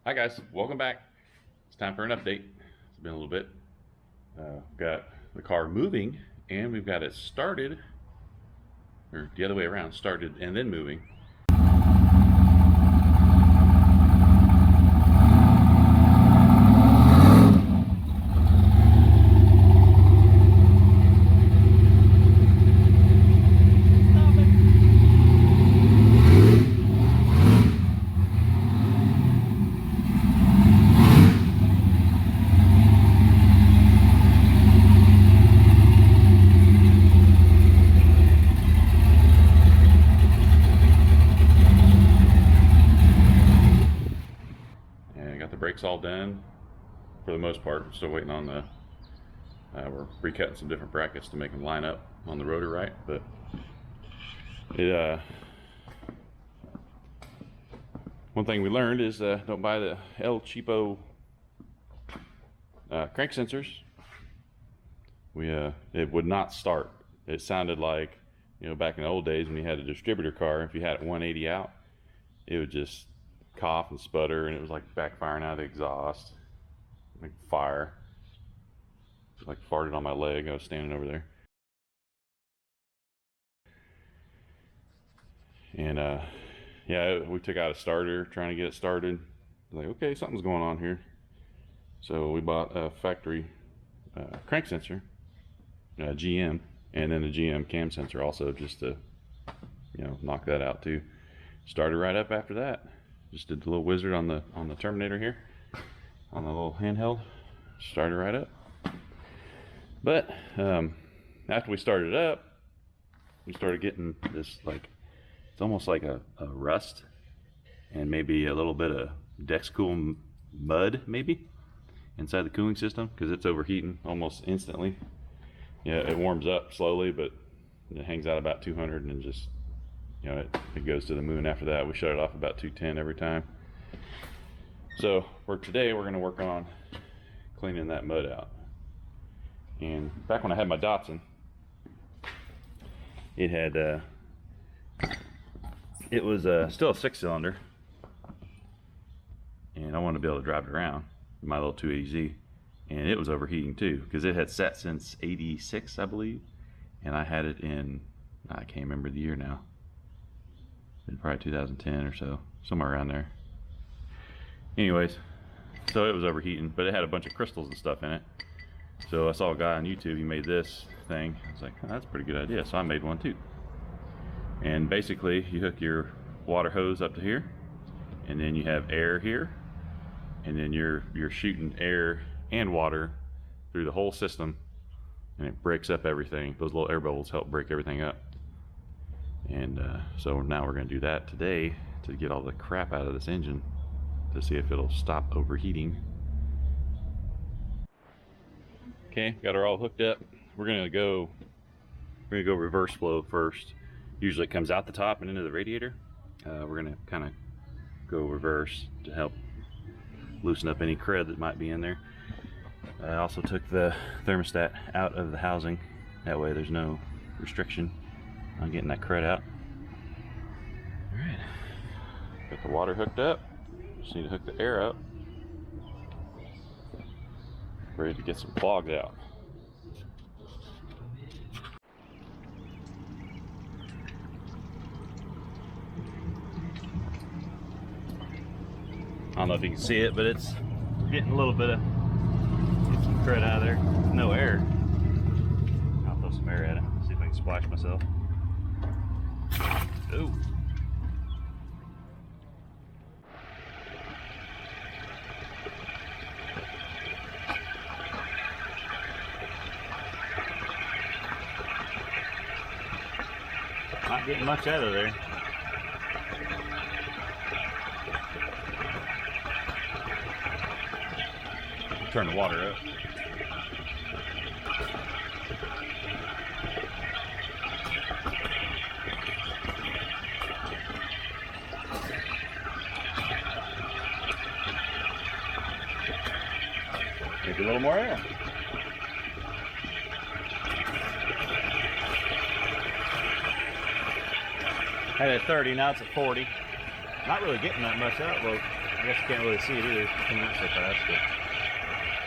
Hi guys, welcome back. It's time for an update. It's been a little bit. Got the car moving and we've got it started, or the other way around, started and then moving. Got the brakes all done for the most part. Still waiting on the we're recutting some different brackets to make them line up on the rotor right, but it one thing we learned is don't buy the El Cheapo crank sensors. It would not start. It sounded like, back in the old days when you had a distributor car, if you had it 180 out, it would just cough and sputter, and it was like backfiring out of the exhaust, like fire. It like farted on my leg. I was standing over there, and yeah, we took out a starter trying to get it started. Like, okay, something's going on here. So we bought a factory crank sensor, GM, and then a GM cam sensor also, just to knock that out too. Started right up after that. Just did the little wizard on the Terminator here, on the little handheld. Started right up. But after we started up, we started getting this, like, it's almost like a rust and maybe a little bit of Dexcool mud maybe inside the cooling system, because it's overheating almost instantly. Yeah, it warms up slowly, but it hangs out about 200 and just, it goes to the moon after that. We shut it off about 210 every time. So for today, we're going to work on cleaning that mud out. And back when I had my Datsun, it was still a 6-cylinder, and I wanted to be able to drive it around with my little 280Z, and it was overheating too, because it had sat since '86, I believe, and I had it in, I can't remember the year now, probably 2010 or so, somewhere around there. Anyways, so it was overheating, but it had a bunch of crystals and stuff in it. So I saw a guy on YouTube, he made this thing. I was like, oh, that's a pretty good idea. So I made one too. And basically, you hook your water hose up to here, and then you have air here, and then you're shooting air and water through the whole system, and it breaks up everything. Those little air bubbles help break everything up. And so now we're going to do that today to get all the crap out of this engine, to see if it'll stop overheating. Okay, got her all hooked up. We're gonna go reverse flow first. Usually it comes out the top and into the radiator. We're gonna kind of go reverse to help loosen up any crud that might be in there. I also took the thermostat out of the housing. That way there's no restriction on getting that crud out. Alright, got the water hooked up. Just need to hook the air up. Ready to get some clogs out. I don't know if you can see it, but it's getting a little bit of, get some crud out of there. No air. I'll throw some air at it, see if I can splash myself. Ooh. Not getting much out of there. Turn the water up. Maybe a little more air. Had it at 30, now it's at 40. Not really getting that much out, though. I guess you can't really see it either, coming out so fast, but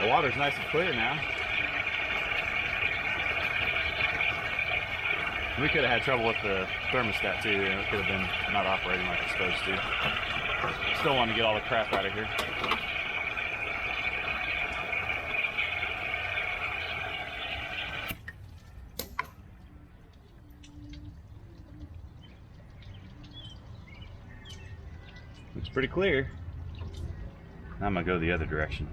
the water's nice and clear now. We could have had trouble with the thermostat too, and it could have been not operating like it's supposed to. Still want to get all the crap out of here. Looks pretty clear. Now I'm gonna go the other direction.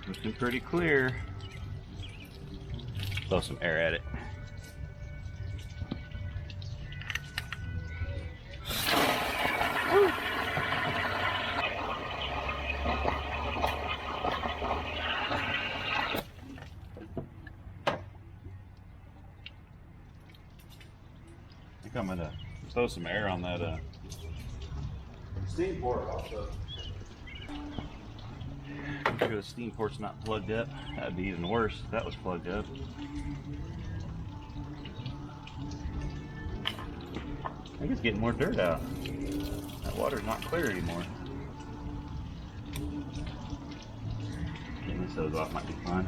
Looking pretty clear. Throw some air at it. Woo. I think I'm gonna throw some air on that steam port also. Make sure the steam port's not plugged up. That'd be even worse if that was plugged up. I think it's getting more dirt out. That water's not clear anymore. Getting this hose off might be fun.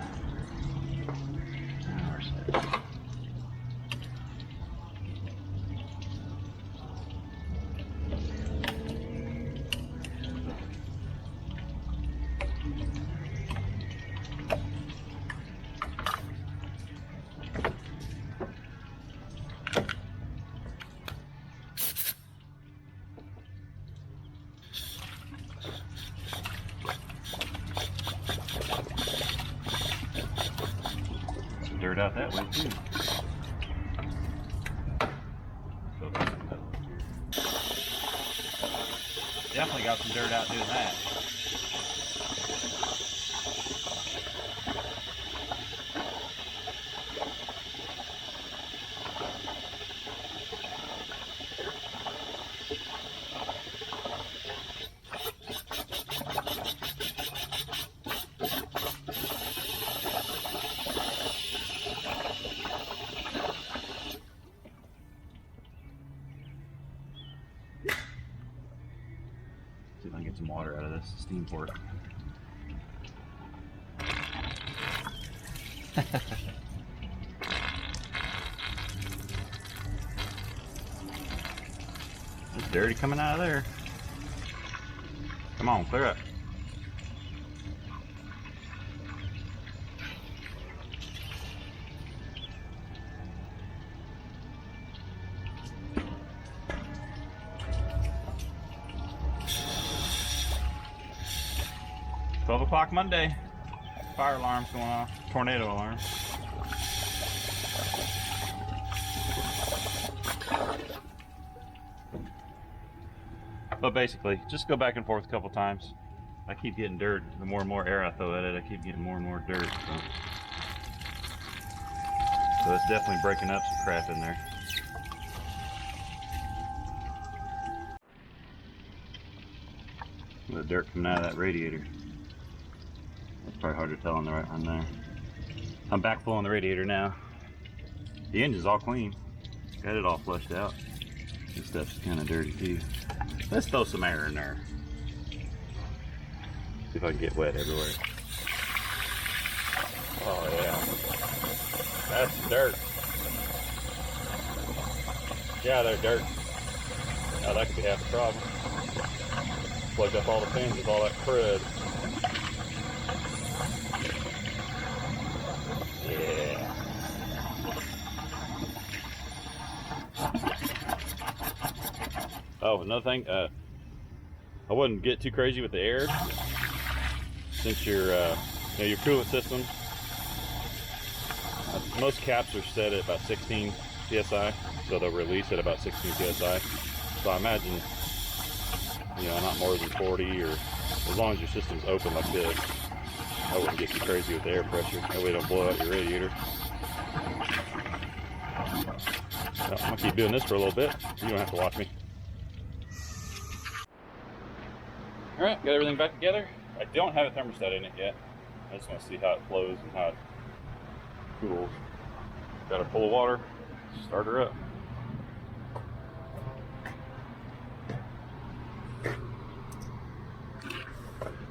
Where's that? Dirt out that way too. Definitely got some dirt out doing that. See if I can get some water out of this steam port. It's dirty coming out of there. Come on, clear up. $12 Monday. Fire alarm's going off. Tornado alarm. But basically, just go back and forth a couple times. I keep getting dirt. The more and more air I throw at it, I keep getting more and more dirt. So it's definitely breaking up some crap in there. The dirt coming out of that radiator. It's probably hard to tell on the right one there. I'm back full on the radiator now. The engine's all clean. Got it all flushed out. This stuff's kind of dirty too. Let's throw some air in there. See if I can get wet everywhere. Oh yeah. That's dirt. Yeah, they're dirt. Now that could be half the problem. Plugged up all the pins with all that crud. Yeah. Oh, another thing, I wouldn't get too crazy with the air since your coolant system. Most caps are set at about 16 psi, so they'll release at about 16 psi. So I imagine, not more than 40, or as long as your system's open like this, I wouldn't get too crazy with the air pressure. That way don't blow out your radiator. So I'm gonna keep doing this for a little bit. You don't have to watch me. All right, got everything back together. I don't have a thermostat in it yet. I just want to see how it flows and how it cools. Got her full of water. Start her up.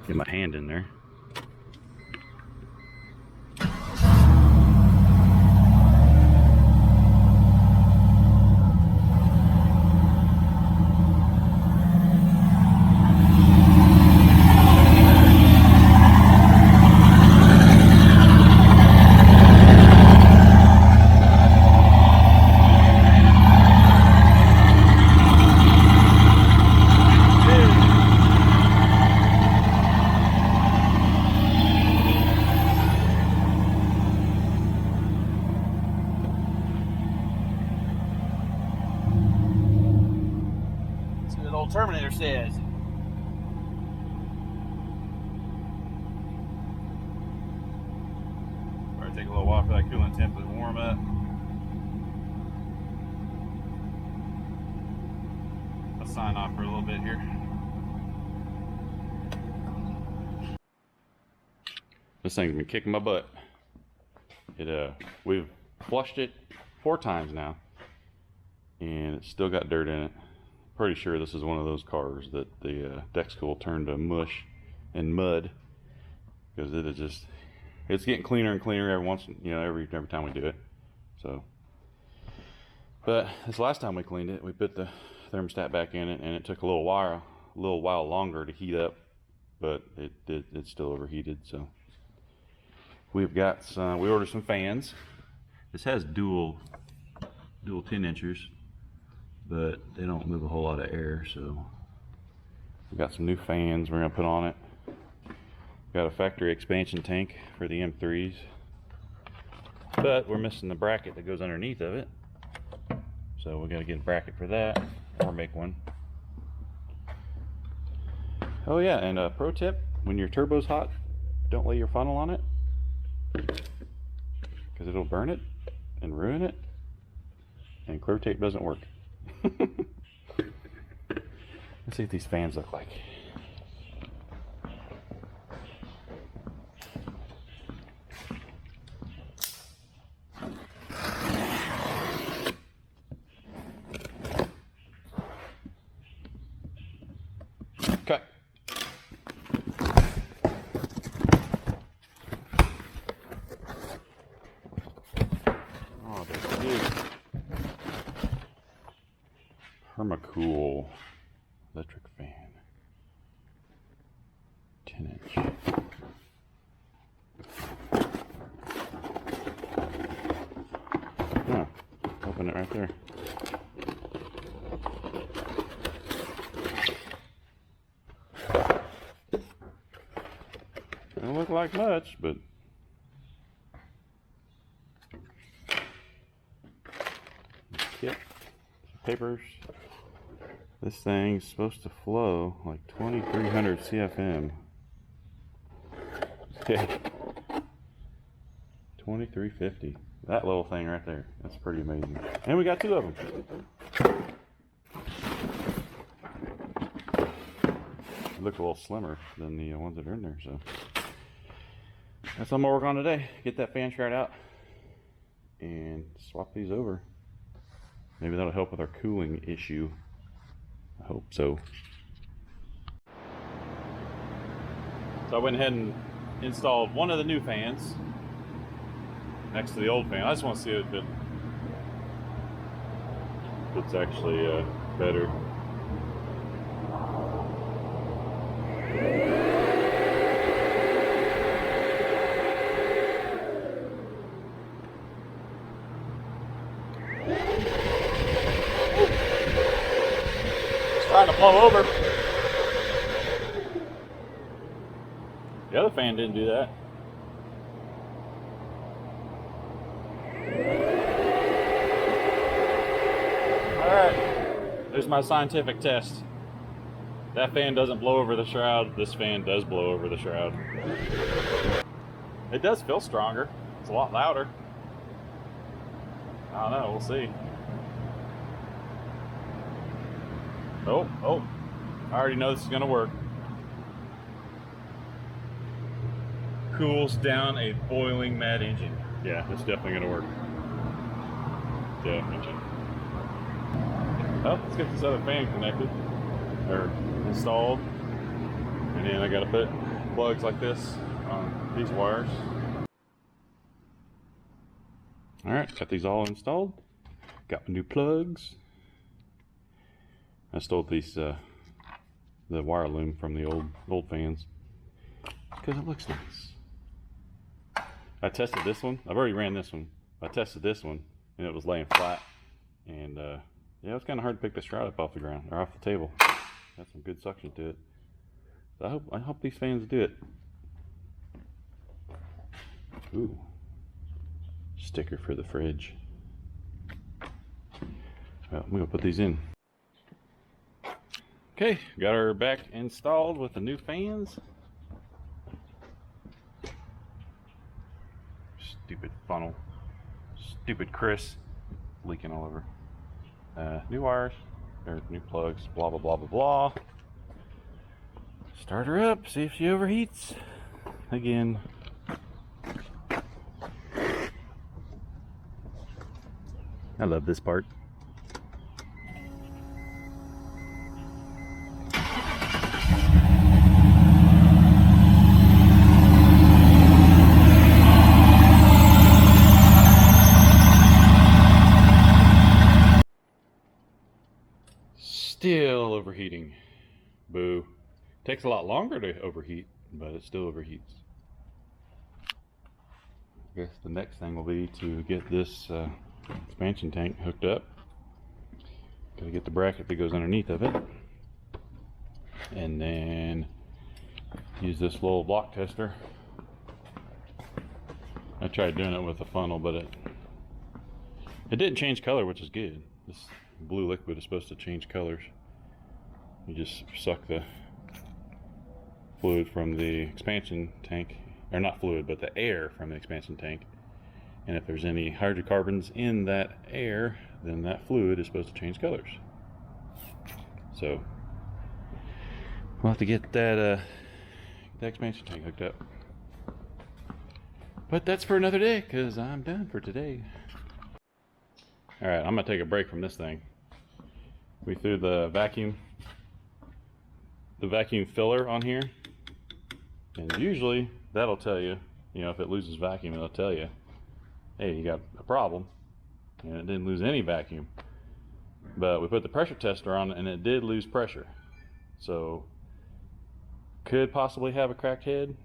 Get my hand in there. Terminator says. Probably take a little while for that coolant temp to warm up. I'll sign off for a little bit here. This thing's been kicking my butt. We've flushed it 4 times now, and it's still got dirt in it. Pretty sure this is one of those cars that the deck school turned to mush and mud, because it's getting cleaner and cleaner every time we do it. So, but this last time we cleaned it, we put the thermostat back in it, and it took a little while longer to heat up, but it's still overheated. So we've got we ordered some fans. This has dual 10-inchers. But they don't move a whole lot of air, so we've got some new fans we're gonna put on it. We've got a factory expansion tank for the M3s, but we're missing the bracket that goes underneath of it, so we gotta get a bracket for that or make one. Oh yeah, and a pro tip: when your turbo's hot, don't lay your funnel on it, because it'll burn it and ruin it, and clear tape doesn't work. Let's see what these fans look like. Okay. Oh, that's good. Permacool electric fan, 10-inch. Oh, open it right there. Don't look like much, but kit, papers. This thing's supposed to flow like 2300 CFM. Yeah. 2350. That little thing right there. That's pretty amazing. And we got 2 of them. They look a little slimmer than the ones that are in there, so that's what I'm gonna work on today. Get that fan shroud out and swap these over. Maybe that'll help with our cooling issue. I hope so. So I went ahead and installed one of the new fans next to the old fan. I just want to see if it's actually better. Trying to blow over. The other fan didn't do that. Alright, there's my scientific test. That fan doesn't blow over the shroud. This fan does blow over the shroud. It does feel stronger. It's a lot louder. I don't know, we'll see. Oh, I already know this is gonna work. Cools down a boiling mad engine. Yeah, it's definitely gonna work. Yeah, mention. Well, let's get this other fan connected or installed, and then I got to put plugs like this on these wires. All right, got these all installed. Got my new plugs. I stole these the wire loom from the old fans because it looks nice. I tested this one. I've already ran this one. I tested this one and it was laying flat, and yeah, it's kind of hard to pick the shroud up off the ground or off the table. Got some good suction to it. So I hope these fans do it. Ooh, sticker for the fridge. Well, I'm gonna put these in. Okay, got her back installed with the new fans. Stupid funnel. Stupid Chris. Leaking all over. New wires, or new plugs, blah blah blah blah blah. Start her up, see if she overheats again. I love this part. Still overheating. Boo. Takes a lot longer to overheat, but it still overheats. I guess the next thing will be to get this expansion tank hooked up. Gotta get the bracket that goes underneath of it, and then use this little block tester. I tried doing it with a funnel, but it didn't change color, which is good. This blue liquid is supposed to change colors. You just suck the fluid from the expansion tank, or not fluid, but the air from the expansion tank, and if there's any hydrocarbons in that air, then that fluid is supposed to change colors. So we'll have to get that expansion tank hooked up, but that's for another day because I'm done for today. All right, I'm gonna take a break from this thing. We threw the vacuum filler on here, and usually that'll tell you, if it loses vacuum, it'll tell you, hey, you got a problem, and it didn't lose any vacuum. But we put the pressure tester on and it did lose pressure, so could possibly have a cracked head.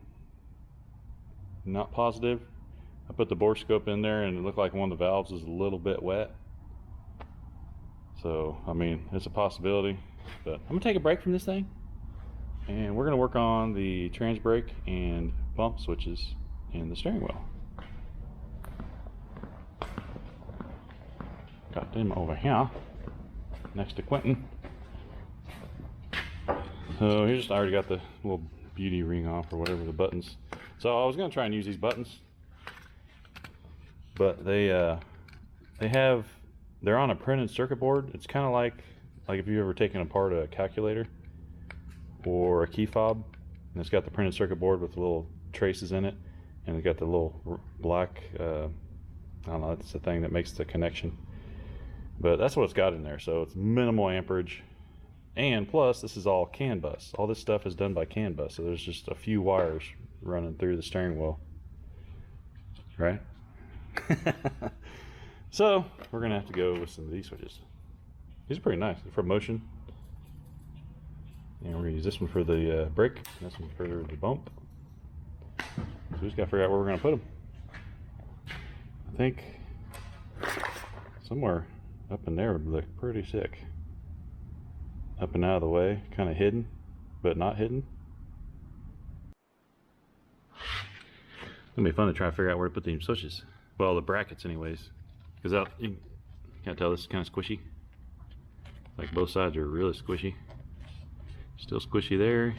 Not positive. I put the bore scope in there and it looked like one of the valves is a little bit wet. So, I mean, it's a possibility, but I'm gonna take a break from this thing and we're gonna work on the transbrake and bump switches in the steering wheel. Got them over here next to Quentin. So here's, I already got the little beauty ring off or whatever, the buttons. So I was gonna try and use these buttons, but they're on a printed circuit board. It's kind of like if you've ever taken apart a calculator or a key fob, and it's got the printed circuit board with the little traces in it, and it's got the little black, I don't know, it's the thing that makes the connection. But that's what it's got in there, so it's minimal amperage. And plus, this is all CAN bus. All this stuff is done by CAN bus, so there's just a few wires running through the steering wheel, right? So we're gonna have to go with some of these switches. These are pretty nice. They're for motion, and we're gonna use this one for the brake, and this one for the bump. So we just gotta figure out where we're gonna put them. I think somewhere up in there would look pretty sick. Up and out of the way, kind of hidden, but not hidden. It's gonna be fun to try to figure out where to put these switches. Well, the brackets anyways. Because you can't tell, this is kind of squishy. Like both sides are really squishy. Still squishy there,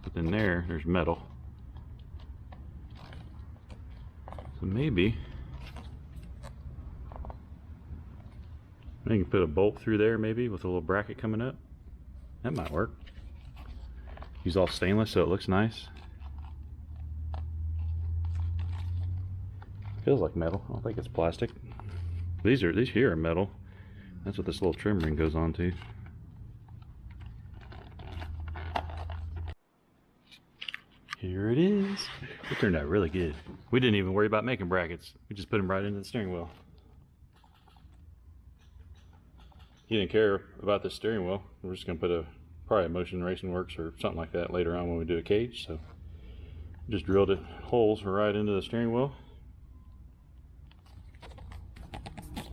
but then there's metal. So maybe you can put a bolt through there, maybe with a little bracket coming up. That might work. Use all stainless so it looks nice. Feels like metal. I don't think it's plastic. These here are metal. That's what this little trim ring goes on to. Here it is. It turned out really good. We didn't even worry about making brackets. We just put them right into the steering wheel. He didn't care about the steering wheel. We're just gonna put probably a Motion Racing Works or something like that later on when we do a cage. So just drilled it holes right into the steering wheel.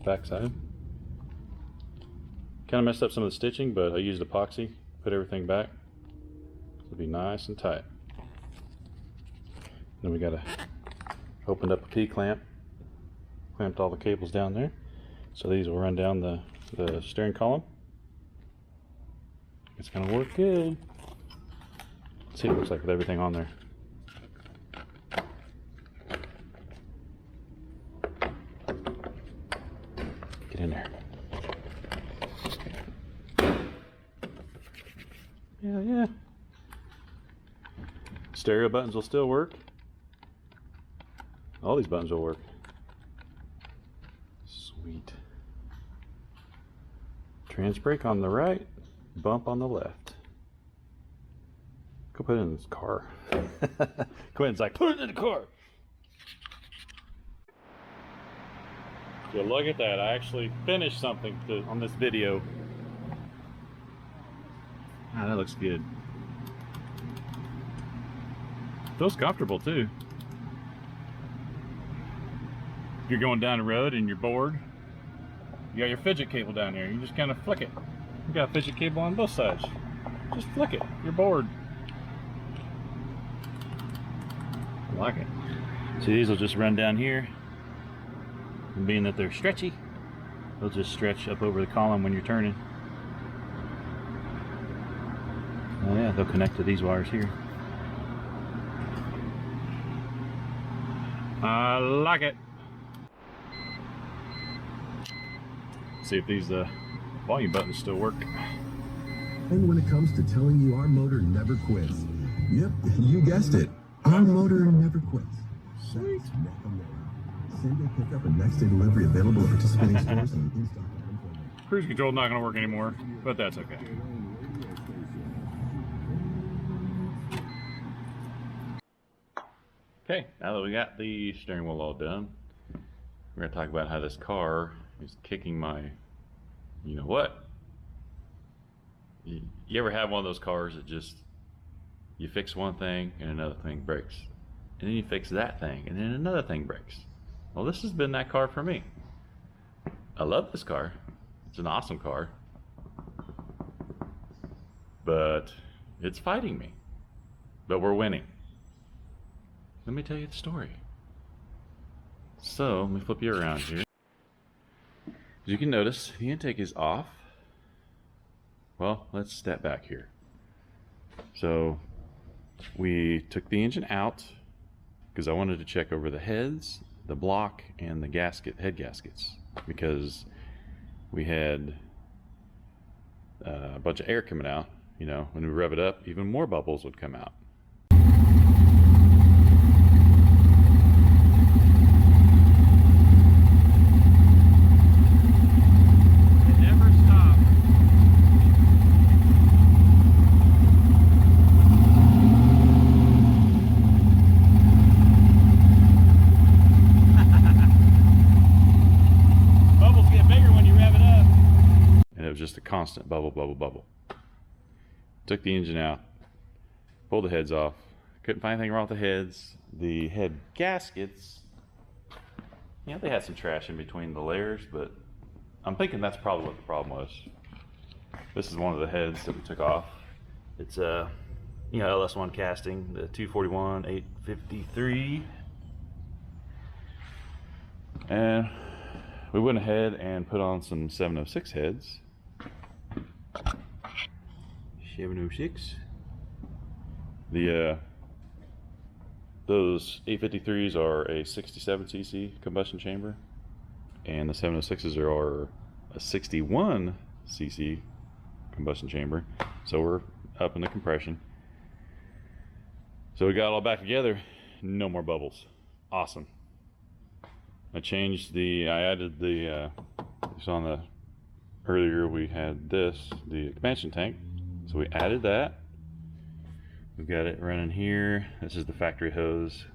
Backside. Kind of messed up some of the stitching, but I used epoxy, put everything back. It'll be nice and tight. Then we opened up a P-clamp, clamped all the cables down there. So these will run down the steering column. It's gonna work good. Let's see what it looks like with everything on there. Get in there. Yeah. Stereo buttons will still work. All these buttons will work. Sweet. Transbrake on the right, bump on the left. Go put it in this car. Quinn's like, put it in the car. Yeah, look at that. I actually finished something on this video. Ah, that looks good. Feels comfortable too. If you're going down the road and you're bored, you got your fidget cable down here. You just kind of flick it. You got a fidget cable on both sides. Just flick it. You're bored. I like it. See, these will just run down here. And being that they're stretchy, they'll just stretch up over the column when you're turning. Oh yeah, they'll connect to these wires here. I like it. See if these volume buttons still work. And when it comes to telling you our motor never quits. Yep, you guessed it. Our motor never quits. Sweet. Same day pickup and next day delivery available at participating stores and in-stock items. Cruise control not going to work anymore, but that's okay. Okay, now that we got the steering wheel all done, we're going to talk about how this car is kicking my, you know what? You ever have one of those cars that just, you fix one thing and another thing breaks, and then you fix that thing and then another thing breaks? Well, this has been that car for me. I love this car. It's an awesome car, but it's fighting me, but we're winning. Let me tell you the story. So let me flip you around here. As you can notice, the intake is off. Well, let's step back here. So we took the engine out because I wanted to check over the heads, the block, and the head gaskets, because we had a bunch of air coming out. You know, when we rev it up, even more bubbles would come out. Just a constant bubble, bubble, bubble. Took the engine out, pulled the heads off. Couldn't find anything wrong with the heads. The head gaskets, you know, they had some trash in between the layers, but I'm thinking that's probably what the problem was. This is one of the heads that we took off. It's you know, LS1 casting, the 241 853, and we went ahead and put on some 706 heads. 706. Those 853s are a 67cc combustion chamber, and the 706s are a 61cc combustion chamber. So we're up in the compression. So we got it all back together. No more bubbles. Awesome. I added the, you saw on the, earlier we had the expansion tank. So we added that. We've got it running here. This is the factory hose.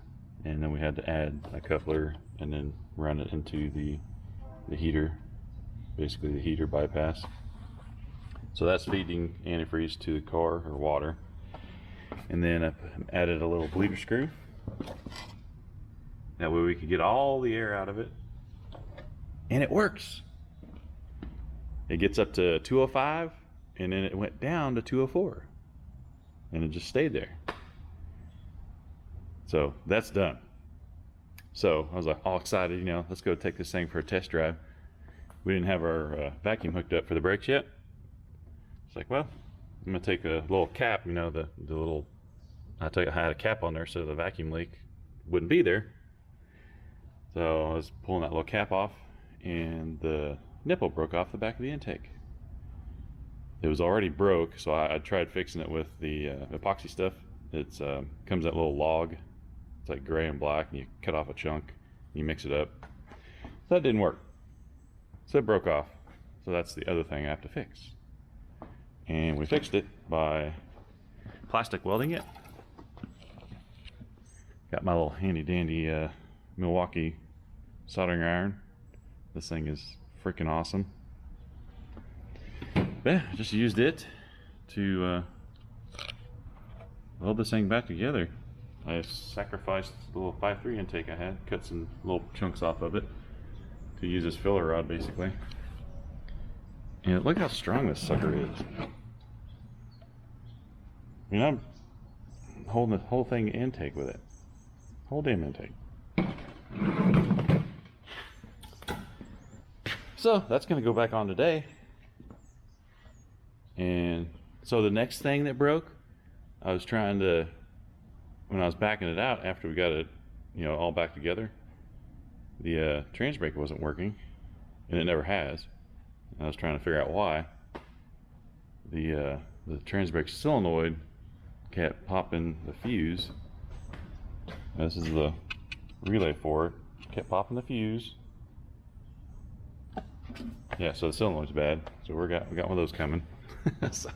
And then we had to add a coupler and then run it into the heater, basically the heater bypass. So that's feeding antifreeze to the car, or water. And then I added a little bleeder screw. That way we could get all the air out of it. And it works. It gets up to 205, and then it went down to 204. And it just stayed there. So that's done. So I was like all excited, you know, let's go take this thing for a test drive. We didn't have our vacuum hooked up for the brakes yet. It's like, well, I'm gonna take a little cap, you know, the little, I had a cap on there so the vacuum leak wouldn't be there. So I was pulling that little cap off, and the nipple broke off the back of the intake. It was already broke, so I tried fixing it with the epoxy stuff. It's comes that little log. It's like gray and black, and you cut off a chunk, and you mix it up. So that didn't work. So it broke off. So that's the other thing I have to fix. And we fixed it by plastic welding it. Got my little handy dandy Milwaukee soldering iron. This thing is freaking awesome. But yeah, I just used it to weld this thing back together. I sacrificed the little 5.3 intake I had, cut some little chunks off of it to use as filler rod basically. And look how strong this sucker is. I mean, I'm holding the whole thing intake with it. Whole damn intake. So that's gonna go back on today. And so the next thing that broke, I was trying to, when I was backing it out after we got it, you know, all back together, the transbrake wasn't working, and it never has. I was trying to figure out why. The transbrake solenoid kept popping the fuse. This is the relay for it. Kept popping the fuse. Yeah, so the solenoid's bad. So we got one of those coming. So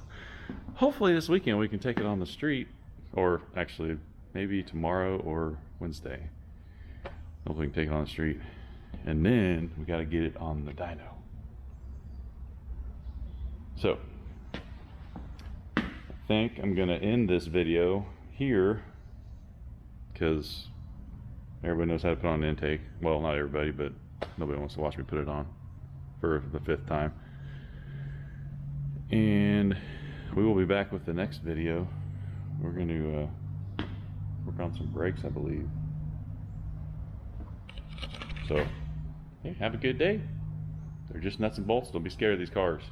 hopefully this weekend we can take it on the street, or actually maybe tomorrow or Wednesday. Hopefully we can take it on the street, and then we got to get it on the dyno. So I think I'm gonna end this video here because everybody knows how to put on an intake. Well, not everybody, but nobody wants to watch me put it on for the 5th time. And we will be back with the next video. We're going to work on some brakes, I believe. So, hey, have a good day. They're just nuts and bolts. Don't be scared of these cars.